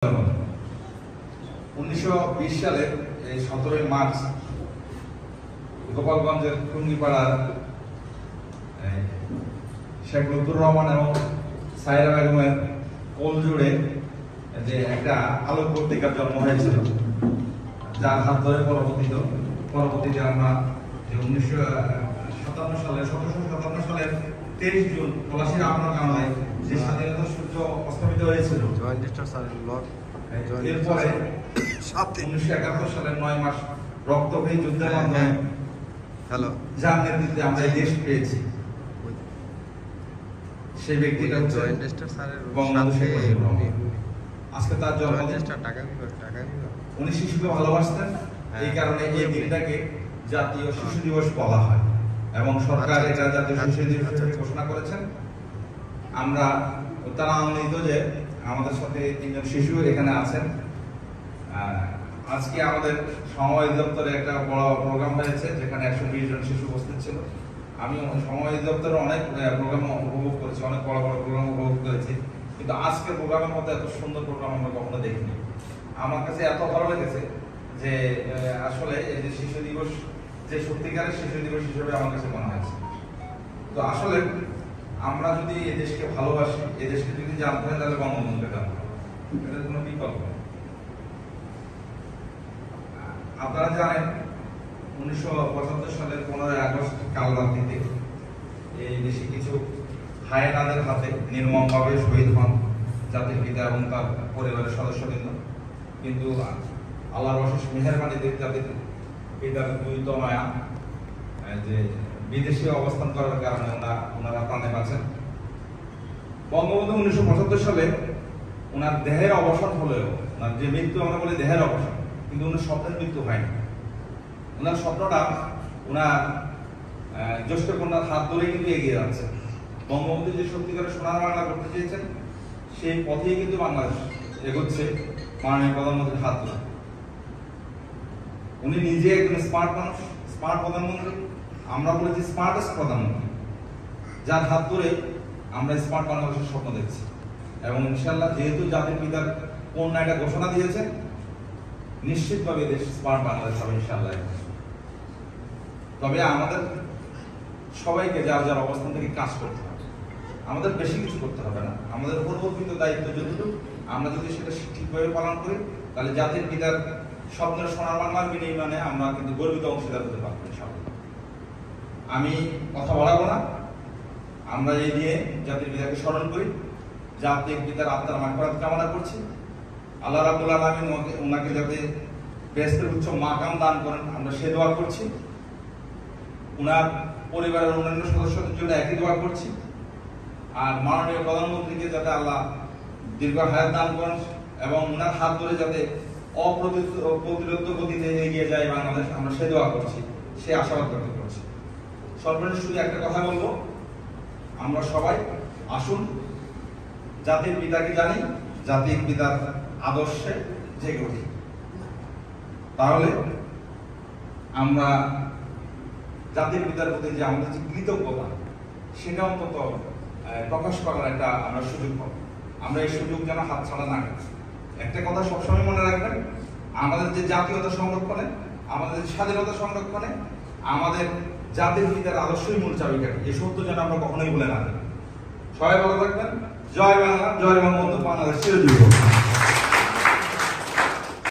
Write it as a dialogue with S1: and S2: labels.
S1: 1920 সালের এই 17 মার্চ গোপালগঞ্জের টুঙ্গিপাড়ার শেখ লুতুর রহমান এবং সাইরা বেগমের কোল জুড়ে যে একটা আলোক পত্রিকার জন্ম হয়েছিল, যার হাত ধরে পরবর্তীতে আমরা 1757 সালের 23 জুন পলাশীর আপনার কামনায় যে স্বাধীনতা সূর্য অস্তমিত হয়েছিল। এরপরে 1971 সালের 9 মাস রক্তক্ষয়ী যুদ্ধের মাধ্যমে যার নেতৃত্বে আমরা এই দেশ পেয়েছি, সেই ব্যক্তিটা হচ্ছে বঙ্গবন্ধু শেখ মুজিবুর রহমান। আজকে তার জন্মদিন। উনি শিশুকে ভালোবাসতেন, এই কারণে এই দিনটাকে জাতীয় শিশু দিবস বলা হয় এবং সরকার এটা জাতীয় শিশু দিবস হিসেবে ঘোষণা করেছেন। আমরা তারা আনন্দিত যে আমাদের সাথে 3 জন শিশু এখানে আছেন। আজকে আমাদের সমবায় দপ্তরে একটা বড় প্রোগ্রাম হয়েছে, যেখানে 120 জন শিশু উপস্থিত ছিল। আমি সমবায় দপ্তরে অনেক প্রোগ্রাম উপভোগ করেছি, অনেক বড় বড় প্রোগ্রাম উপভোগ করেছি, কিন্তু আজকের প্রোগ্রামের মতো এত সুন্দর প্রোগ্রাম আমরা কখনো দেখিনি। আমার কাছে এত ভালো লেগেছে যে আসলে এই যে শিশু দিবস, যে সত্যিকারের শিশু দিবস হিসেবে আমার কাছে মনে হয়েছে। তো আসলে আমরা যদি এই দেশকে ভালোবাসি, এই দেশকে যদি জানতে হয়, তাহলে বঙ্গবন্ধুকে জানতে হবে, এটার কোনো বিকল্প নেই। আপনারা জানেন 1975 সালের 15 আগস্ট কাল রাত্রিতে এই দেশে কিছু হায়েনাদের হাতে নির্মমভাবে শহীদ হন জাতির পিতা এবং তার পরিবারের সদস্যবৃন্দ। কিন্তু আল্লাহর অশেষ মেহেরবানিতে জাতির পিতার দুই তনয়া যে বিদেশে অবস্থান করার কারণে ওনারা প্রাণে বাঁচেন। বঙ্গবন্ধু 1975 সালে ওনার দেহের অবসান হলেও, ওনার যে মৃত্যু আমরা বলি দেহের অবসান, কিন্তু ওনার স্বপ্নের মৃত্যু হয়নি। ওনার স্বপ্নটা ওনার জ্যেষ্ঠ কন্যার হাত ধরে কিন্তু এগিয়ে যাচ্ছে। বঙ্গবন্ধু যে সত্যিকারের সোনার বাংলা করতে চেয়েছেন, সেই পথেই কিন্তু বাংলাদেশ এগোচ্ছে মাননীয় প্রধানমন্ত্রীর হাত ধরে। উনি নিজে একজন স্মার্ট মানুষ, স্মার্ট প্রধানমন্ত্রী। আমরা বলেছি স্মার্টেস্ট প্রধানমন্ত্রী, যার হাত ধরে আমরা স্মার্ট বাংলাদেশের স্বপ্ন দেখছি। এবং ইনশাআল্লাহ যেহেতু জাতির পিতার কন্যা এটা ঘোষণা দিয়েছেন, নিশ্চিতভাবে দেশ স্মার্ট বাংলাদেশ হবে ইনশাআল্লাহ। তবে আমাদের সবাইকে যার যার অবস্থান থেকে কাজ করতে হবে, আমাদের বেশি কিছু করতে হবে না। আমাদের উপর অর্পিত দায়িত্ব যতটুকু, আমরা যদি সেটা ঠিকভাবে পালন করি, তাহলে জাতির পিতার স্বপ্নের সোনার বাংলার বিনিময়ে আমরা কিন্তু গর্বিত অংশীদার হতে পারবো ইনশাআল্লাহ। আমি কথা বাড়াবো না, আমরা এই দিয়ে জাতির পিতাকে স্মরণ করি, জাতির পিতার আত্মার মাগফিরাত কামনা করছি। আল্লাহ রাব্বুল আলামিন ওনাকে যাতে বেহেশতের উচ্চ মাকাম দান করেন, আমরা সে দোয়া করছি। ওনার পরিবারের অন্যান্য সদস্যদের জন্য একই দোয়া করছি। আর মাননীয় প্রধানমন্ত্রীকে যাতে আল্লাহ দীর্ঘ হায়াত দান করেন এবং ওনার হাত ধরে যাতে অপ্রতিরোধ গতিতে এগিয়ে যায় বাংলাদেশ, আমরা সে দোয়া করছি, সে আশাবাদ ব্যক্ত করছি। সর্বশেষ শুধু একটা কথা বলবো, আমরা সবাই আসুন জাতির পিতাকে জানি, জাতির পিতার আদর্শে জেগে উঠি। তাহলে আমরা জাতির পিতার প্রতি যে আমাদের যে কৃতজ্ঞতা, সেটা অন্তত প্রকাশ করার একটা আমরা সুযোগ পাবো। আমরা এই সুযোগ যেন হাতছাড়া না করি। একটা কথা সবসময় মনে রাখবেন, আমাদের যে জাতীয়তা সংরক্ষণে, আমাদের স্বাধীনতা সংরক্ষণে আমাদের জাতির পিতার আদর্শই মূল চাবিকাঠি। এই সত্য যেন আমরা কখনোই ভুলে না যাই। সবাই ভালো থাকবেন। জয় বাংলা, জয় বঙ্গবন্ধু, বাংলাদেশ চিরজীবী হোক।